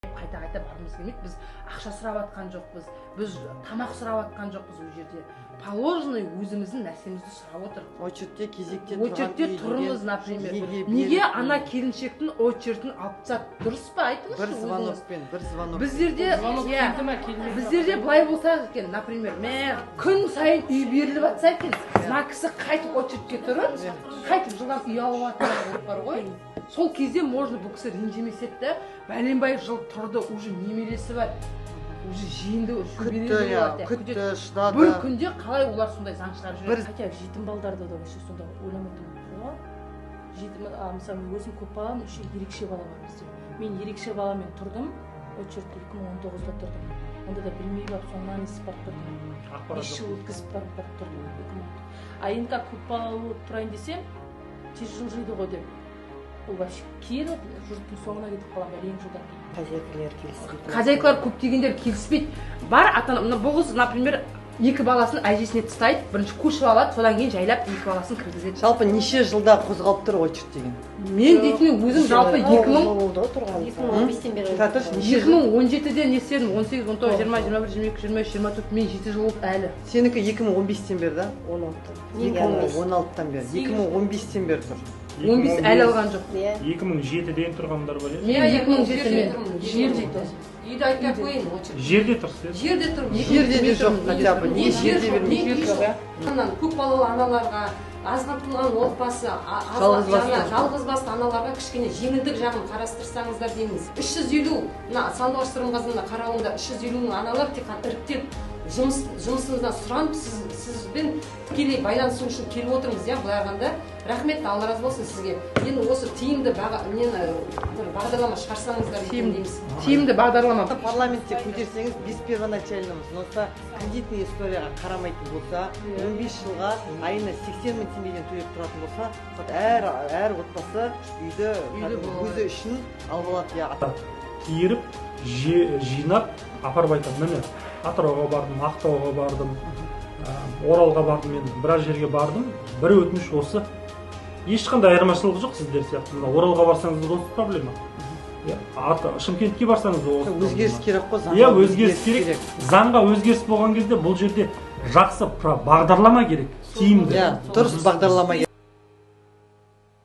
қайта бармыз келмейді. Біз ақша сұрап атқан жоқпыз, біз тамақ сұрап атқан жоқпыз ол жерде. Положенный өзіміздің нәрсемізді сұрап отыр. Очередьте, кезекте тұрмыз, например. Неге ана келіншектің очередін алып тастады? Дұрыс па? Айтыңызшы. Бір звонокпен, бір звонок. Біздерде былай болса екен, например, күн сайын үй беріліп атса екен, мына кісі қайтып очередке тұрып, қайтып жылдан үй алып атқан бар ғой. Сол кезде можно бұл кісі ренжімес еді, бәленбай жыл тұрды, уже немересі бар. Уже жиынды күтті, шыдады. Бір күнде қалай олар сондай заң шығарып жүреді? Хотя жетім балдарды да вообще сонда ойламайтын. Жетім, мысалы өзім көп балам, еще ерекше бала бар бізде. Мен ерекше баламен тұрдым, очередте 2019-да тұрдым. Онда да білмей барып, соңынан естіп барып тұрдым. 5 жыл өткізіп барып тұрдым. А енді көп балалы тұрайын десем, тез жылжиды ғой деп. Ол вообще келіп, жұрттың соңына кетіп қалам, бәлен жылдан кейін. Хозяйкалар келіспейді. Хозяйкалар көп дегендер келіспейді. Бар ата-ана, бұл қыз, например, 2 баласын әжесіне тастайды, бірінші көшіп алады, содан кейін жайлап 2 баласын кіргізеді. Жалпы неше жылда қозғалып тұр очередь деген? Мен дейтін өзім жалпы 2015-тен бері. 2017-де не істедім? 18, 19, 20, 21, 22, 23, 24, мен 7 жыл болды әлі. Сенікі 2015-тен бері да? 16-тан. 2016-тан бері. 2015-тен бері тұр. 15 әлі алған жоқ. 2007-ден тұрғандар бар еді. Мен 2007-мен жерде. Үйді айтып қойын очередь. Жерде тұрсыз. Жерде тұрмын. Жерде де жоқ, хотя бы. Не жерде бермейді. Көп балалы аналарға, аз қамтылған отбасы, жалғыз басты аналарға кішкене жеңілдік жағын қарастырсаңыздар дейміз. 350, Сандуғаш Сырымғазының қарауында 350 аналар тек қана іріктеліп жұмысыңыздан сұранып сізбен тікелей байланысу үшін келіп отырмыз, былай айтқанда. Рахмет, Алла разы болсын сізге. Енді осы тиімді бағдарлама шығарсаңыздар дейміз. Тиімді бағдарлама. Парламентте көтерсеңіз, без первоначальнымыз, носа кредитный историяға қарамайтын болса, 15 жылға айына 80 мың теңгеден төлеп тұратын болса, әр отбасы үйді өзі үшін алып алады. Киіріп, жинап, апарып айтады. Міне, Атырауға бардым, Ақтауға бардым, Оралға бардым, мен біраз жерге бардым. Бір өтініш осы. Ешқандай айырмашылығы жоқ сіздер сияқты. Оралға барсаңыз да осы проблема. Шымкентке барсаңыз да осы. Өзгеріс керек қой, заңға. Өзгеріс керек. Заңға өзгеріс болған кезде бұл жерде жақсы бағдарлама керек, тиімді. Дұрыс бағдарлама керек.